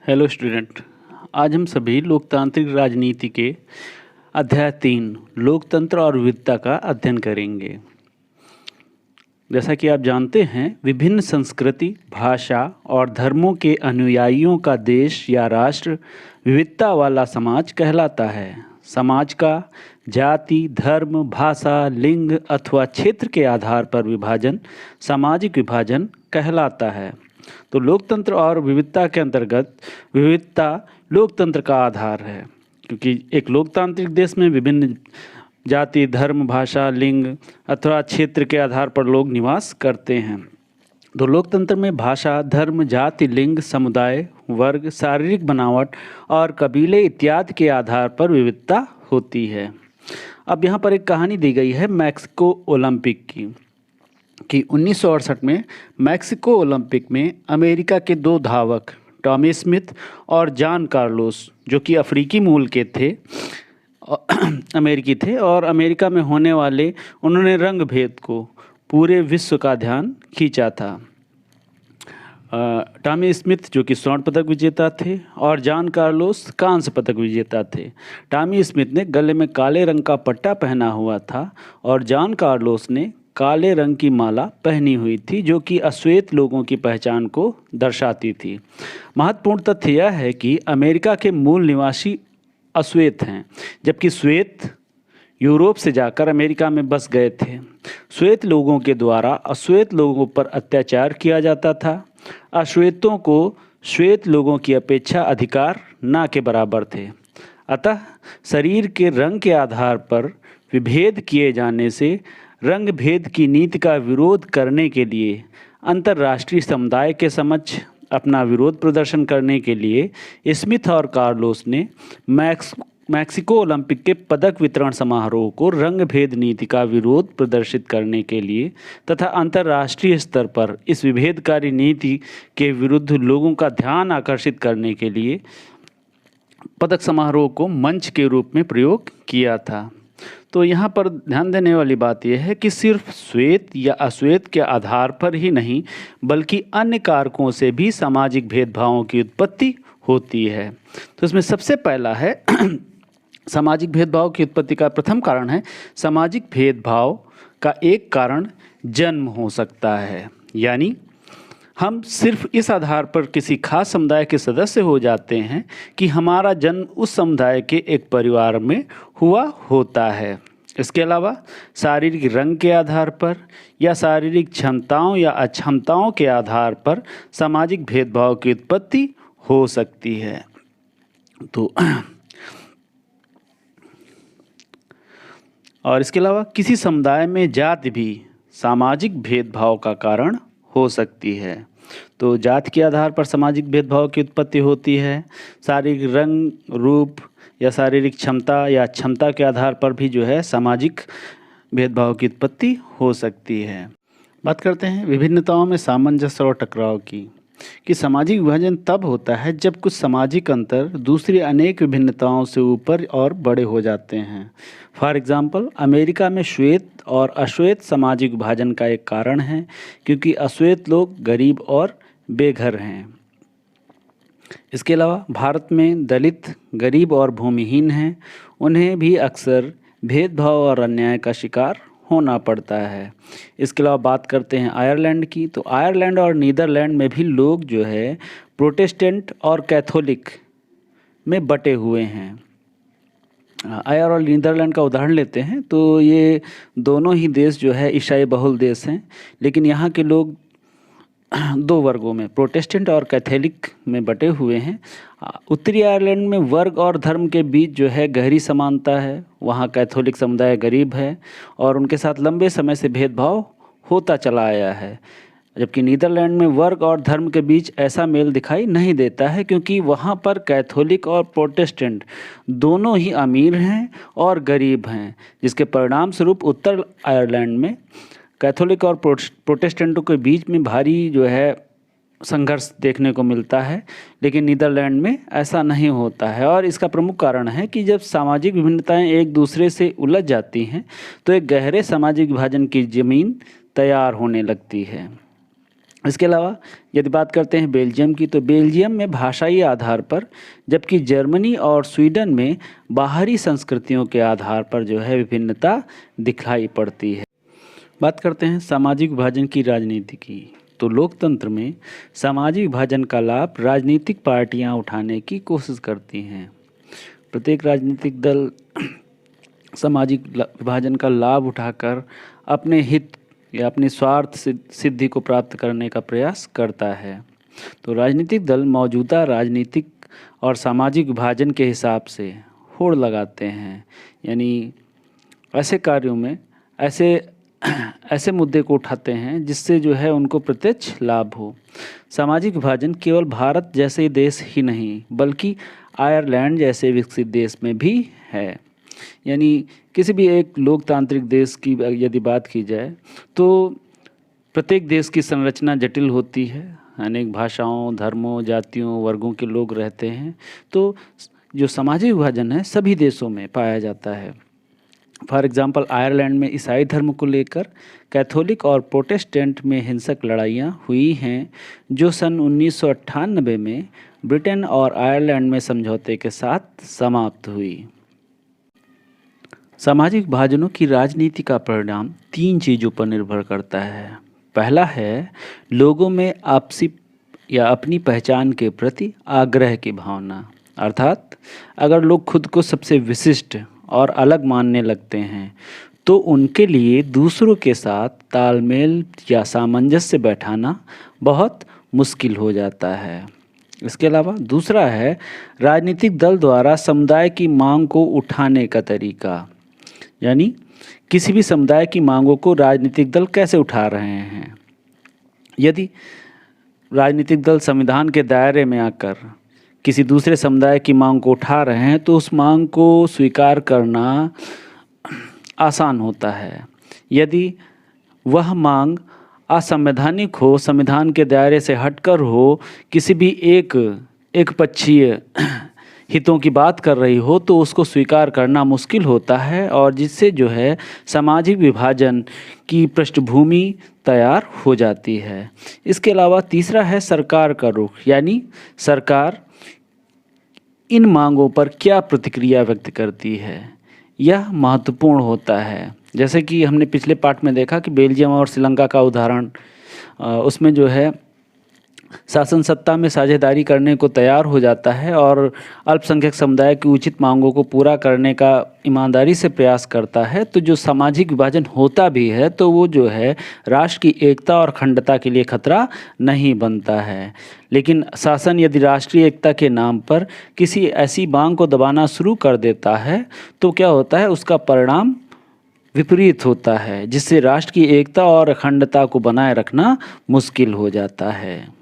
Hello student. आज हम सभी लोकतांत्रिक राजनीति के अध्याय 3 लोकतंत्र और विविधता का अध्ययन करेंगे। जैसा कि आप जानते हैं, विभिन्न संस्कृति, भाषा और धर्मों के अनुयायियों का देश या राष्ट्र विविधता वाला समाज कहलाता है। समाज का जाति, धर्म, भाषा, लिंग अथवा क्षेत्र के आधार पर विभाजन सामाजिक विभाजन कहलाता है। तो लोकतंत्र और विविधता के अंतर्गत विविधता लोकतंत्र का आधार है, क्योंकि एक लोकतांत्रिक देश में विभिन्न जाति, धर्म, भाषा, लिंग अथवा क्षेत्र के आधार पर लोग निवास करते हैं। तो लोकतंत्र में भाषा, धर्म, जाति, लिंग, समुदाय, वर्ग, शारीरिक बनावट और कबीले इत्यादि के आधार पर विविधता होती है। अब यहाँ पर एक कहानी दी गई है मैक्सिको ओलंपिक की कि 1968 में मैक्सिको ओलंपिक में अमेरिका के 2 धावक टॉमी स्मिथ और जॉन कार्लोस, जो कि अफ्रीकी मूल के थे, अमेरिकी थे और अमेरिका में होने वाले उन्होंने रंग भेद को पूरे विश्व का ध्यान खींचा था। टॉमी स्मिथ जो कि स्वर्ण पदक विजेता थे और जॉन कार्लोस कांस्य पदक विजेता थे। टॉमी स्मिथ ने गले में काले रंग का पट्टा पहना हुआ था और जॉन कार्लोस ने काले रंग की माला पहनी हुई थी, जो कि अश्वेत लोगों की पहचान को दर्शाती थी। महत्वपूर्ण तथ्य यह है कि अमेरिका के मूल निवासी अश्वेत हैं, जबकि श्वेत यूरोप से जाकर अमेरिका में बस गए थे। श्वेत लोगों के द्वारा अश्वेत लोगों पर अत्याचार किया जाता था। अश्वेतों को श्वेत लोगों की अपेक्षा अधिकार ना के बराबर थे। अतः शरीर के रंग के आधार पर विभेद किए जाने से रंग भेद की नीति का विरोध करने के लिए अंतर्राष्ट्रीय समुदाय के समक्ष अपना विरोध प्रदर्शन करने के लिए स्मिथ और कार्लोस ने मैक्सिको ओलंपिक के पदक वितरण समारोह को रंग भेद नीति का विरोध प्रदर्शित करने के लिए तथा अंतर्राष्ट्रीय स्तर पर इस विभेदकारी नीति के विरुद्ध लोगों का ध्यान आकर्षित करने के लिए पदक समारोह को मंच के रूप में प्रयोग किया था। तो यहाँ पर ध्यान देने वाली बात यह है कि सिर्फ श्वेत या अश्वेत के आधार पर ही नहीं, बल्कि अन्य कारकों से भी सामाजिक भेदभावों की उत्पत्ति होती है। तो इसमें सबसे पहला है सामाजिक भेदभाव की उत्पत्ति का प्रथम कारण है सामाजिक भेदभाव का एक कारण जन्म हो सकता है। यानी हम सिर्फ इस आधार पर किसी खास समुदाय के सदस्य हो जाते हैं कि हमारा जन्म उस समुदाय के एक परिवार में हुआ होता है। इसके अलावा शारीरिक रंग के आधार पर या शारीरिक क्षमताओं या अक्षमताओं के आधार पर सामाजिक भेदभाव की उत्पत्ति हो सकती है। तो और इसके अलावा किसी समुदाय में जाति भी सामाजिक भेदभाव का कारण हो सकती है। तो जाति के आधार पर सामाजिक भेदभाव की उत्पत्ति होती है। शारीरिक रंग, रूप या शारीरिक क्षमता या क्षमता के आधार पर भी जो है सामाजिक भेदभाव की उत्पत्ति हो सकती है। बात करते हैं विभिन्नताओं में सामंजस्य और टकराव की, कि सामाजिक विभाजन तब होता है जब कुछ सामाजिक अंतर दूसरी अनेक विभिन्नताओं से ऊपर और बड़े हो जाते हैं। फॉर एग्जाम्पल, अमेरिका में श्वेत और अश्वेत सामाजिक विभाजन का एक कारण है, क्योंकि अश्वेत लोग गरीब और बेघर हैं। इसके अलावा भारत में दलित गरीब और भूमिहीन हैं, उन्हें भी अक्सर भेदभाव और अन्याय का शिकार होना पड़ता है। इसके अलावा बात करते हैं आयरलैंड की, तो आयरलैंड और नीदरलैंड में भी लोग जो है प्रोटेस्टेंट और कैथोलिक में बटे हुए हैं। आयर और नीदरलैंड का उदाहरण लेते हैं तो ये दोनों ही देश जो है ईसाई बहुल देश हैं, लेकिन यहाँ के लोग 2 वर्गों में प्रोटेस्टेंट और कैथोलिक में बटे हुए हैं। उत्तरी आयरलैंड में वर्ग और धर्म के बीच जो है गहरी समानता है। वहाँ कैथोलिक समुदाय गरीब है और उनके साथ लंबे समय से भेदभाव होता चला आया है, जबकि नीदरलैंड में वर्ग और धर्म के बीच ऐसा मेल दिखाई नहीं देता है, क्योंकि वहाँ पर कैथोलिक और प्रोटेस्टेंट दोनों ही अमीर हैं और गरीब हैं, जिसके परिणाम स्वरूप उत्तर आयरलैंड में कैथोलिक और प्रोटेस्टेंटों के बीच में भारी जो है संघर्ष देखने को मिलता है, लेकिन नीदरलैंड में ऐसा नहीं होता है। और इसका प्रमुख कारण है कि जब सामाजिक विभिन्नताएं एक दूसरे से उलझ जाती हैं तो एक गहरे सामाजिक विभाजन की जमीन तैयार होने लगती है। इसके अलावा यदि बात करते हैं बेल्जियम की, तो बेल्जियम में भाषाई आधार पर, जबकि जर्मनी और स्वीडन में बाहरी संस्कृतियों के आधार पर जो है विभिन्नता दिखाई पड़ती है। बात करते हैं सामाजिक विभाजन की राजनीति की, तो लोकतंत्र में सामाजिक विभाजन का लाभ राजनीतिक पार्टियां उठाने की कोशिश करती हैं। प्रत्येक राजनीतिक दल सामाजिक विभाजन का लाभ उठाकर अपने हित या अपने स्वार्थ सिद्धि को प्राप्त करने का प्रयास करता है। तो राजनीतिक दल मौजूदा राजनीतिक और सामाजिक विभाजन के हिसाब से होड़ लगाते हैं, यानी ऐसे कार्यों में ऐसे मुद्दे को उठाते हैं जिससे जो है उनको प्रत्यक्ष लाभ हो। सामाजिक विभाजन केवल भारत जैसे देश ही नहीं बल्कि आयरलैंड जैसे विकसित देश में भी है। यानी किसी भी एक लोकतांत्रिक देश की यदि बात की जाए तो प्रत्येक देश की संरचना जटिल होती है, अनेक भाषाओं, धर्मों, जातियों, वर्गों के लोग रहते हैं। तो जो सामाजिक विभाजन है सभी देशों में पाया जाता है। फॉर एग्जाम्पल आयरलैंड में ईसाई धर्म को लेकर कैथोलिक और प्रोटेस्टेंट में हिंसक लड़ाइयाँ हुई हैं, जो सन 1998 में ब्रिटेन और आयरलैंड में समझौते के साथ समाप्त हुई। सामाजिक विभाजनों की राजनीति का परिणाम 3 चीज़ों पर निर्भर करता है। पहला है लोगों में आपसी या अपनी पहचान के प्रति आग्रह की भावना, अर्थात अगर लोग खुद को सबसे विशिष्ट और अलग मानने लगते हैं तो उनके लिए दूसरों के साथ तालमेल या सामंजस्य बैठाना बहुत मुश्किल हो जाता है। इसके अलावा दूसरा है राजनीतिक दल द्वारा समुदाय की मांग को उठाने का तरीका, यानी किसी भी समुदाय की मांगों को राजनीतिक दल कैसे उठा रहे हैं। यदि राजनीतिक दल संविधान के दायरे में आकर किसी दूसरे समुदाय की मांग को उठा रहे हैं तो उस मांग को स्वीकार करना आसान होता है। यदि वह मांग असंवैधानिक हो, संविधान के दायरे से हटकर हो, किसी भी एक पक्षीय हितों की बात कर रही हो तो उसको स्वीकार करना मुश्किल होता है, और जिससे जो है सामाजिक विभाजन की पृष्ठभूमि तैयार हो जाती है। इसके अलावा तीसरा है सरकार का रुख, यानी सरकार इन मांगों पर क्या प्रतिक्रिया व्यक्त करती है, यह महत्वपूर्ण होता है। जैसे कि हमने पिछले पार्ट में देखा कि बेल्जियम और श्रीलंका का उदाहरण, उसमें जो है शासन सत्ता में साझेदारी करने को तैयार हो जाता है और अल्पसंख्यक समुदाय की उचित मांगों को पूरा करने का ईमानदारी से प्रयास करता है। तो जो सामाजिक विभाजन होता भी है तो वो जो है राष्ट्र की एकता और अखंडता के लिए खतरा नहीं बनता है। लेकिन शासन यदि राष्ट्रीय एकता के नाम पर किसी ऐसी मांग को दबाना शुरू कर देता है तो क्या होता है, उसका परिणाम विपरीत होता है, जिससे राष्ट्र की एकता और अखंडता को बनाए रखना मुश्किल हो जाता है।